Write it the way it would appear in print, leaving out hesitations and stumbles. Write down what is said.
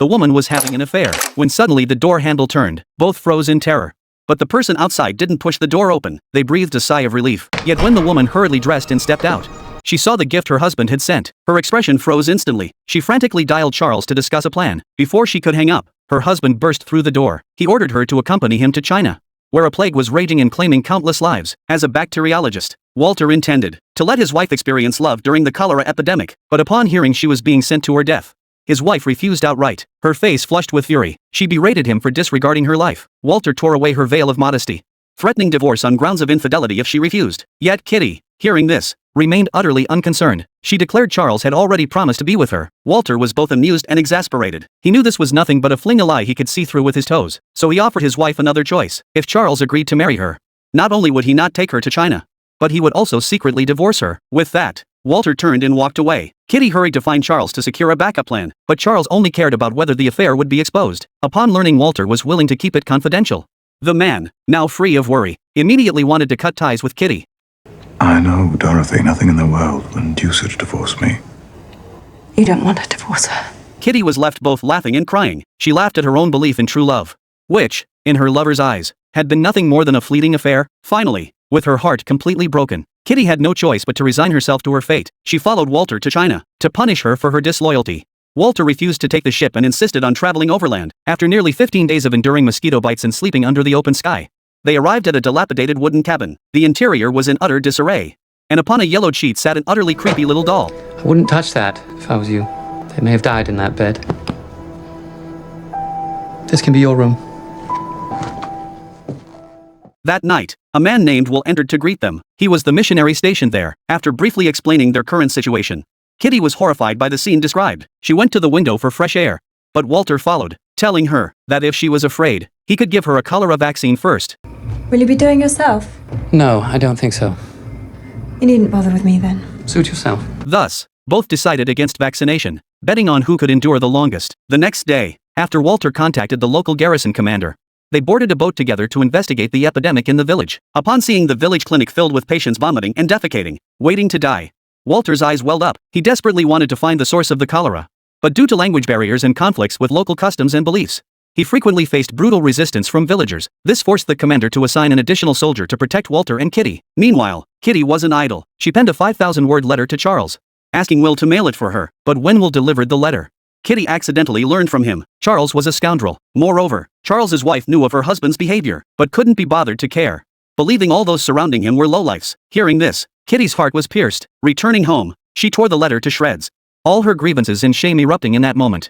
the woman was having an affair, when suddenly the door handle turned. Both froze in terror. But the person outside didn't push the door open. They breathed a sigh of relief. Yet when the woman hurriedly dressed and stepped out, she saw the gift her husband had sent. Her expression froze instantly. She frantically dialed Charles to discuss a plan. Before she could hang up, her husband burst through the door. He ordered her to accompany him to China, where a plague was raging and claiming countless lives. As a bacteriologist, Walter intended to let his wife experience love during the cholera epidemic, but upon hearing she was being sent to her death, his wife refused outright. Her face flushed with fury. She berated him for disregarding her life. Walter tore away her veil of modesty, threatening divorce on grounds of infidelity if she refused. Yet Kitty, hearing this, remained utterly unconcerned. She declared Charles had already promised to be with her. Walter was both amused and exasperated. He knew this was nothing but a lie he could see through with his toes, so he offered his wife another choice. If Charles agreed to marry her, not only would he not take her to China, but he would also secretly divorce her. With that, Walter turned and walked away. Kitty hurried to find Charles to secure a backup plan, but Charles only cared about whether the affair would be exposed. Upon learning Walter was willing to keep it confidential, the man, now free of worry, immediately wanted to cut ties with Kitty. I know, Dorothy, nothing in the world would induce her to divorce me. You don't want to divorce her. Kitty was left both laughing and crying. She laughed at her own belief in true love, which, in her lover's eyes, had been nothing more than a fleeting affair. Finally, with her heart completely broken, Kitty had no choice but to resign herself to her fate. She followed Walter to China, to punish her for her disloyalty. Walter refused to take the ship and insisted on traveling overland. After nearly 15 days of enduring mosquito bites and sleeping under the open sky, they arrived at a dilapidated wooden cabin. The interior was in utter disarray, and upon a yellowed sheet sat an utterly creepy little doll. I wouldn't touch that if I was you. They may have died in that bed. This can be your room. That night, a man named Will entered to greet them. He was the missionary stationed there. After briefly explaining their current situation, Kitty was horrified by the scene described. She went to the window for fresh air, but Walter followed, telling her that if she was afraid, he could give her a cholera vaccine first. Will you be doing yourself? No, I don't think so. You needn't bother with me then. Suit yourself. Thus, both decided against vaccination, betting on who could endure the longest. The next day, after Walter contacted the local garrison commander, they boarded a boat together to investigate the epidemic in the village. Upon seeing the village clinic filled with patients vomiting and defecating, waiting to die, Walter's eyes welled up. He desperately wanted to find the source of the cholera, but due to language barriers and conflicts with local customs and beliefs, he frequently faced brutal resistance from villagers. This forced the commander to assign an additional soldier to protect Walter and Kitty. Meanwhile, Kitty wasn't idle. She penned a 5,000-word letter to Charles, asking Will to mail it for her. But when Will delivered the letter, Kitty accidentally learned from him Charles was a scoundrel. Moreover, Charles's wife knew of her husband's behavior, but couldn't be bothered to care, believing all those surrounding him were lowlifes. Hearing this, Kitty's heart was pierced. Returning home, she tore the letter to shreds, all her grievances and shame erupting in that moment.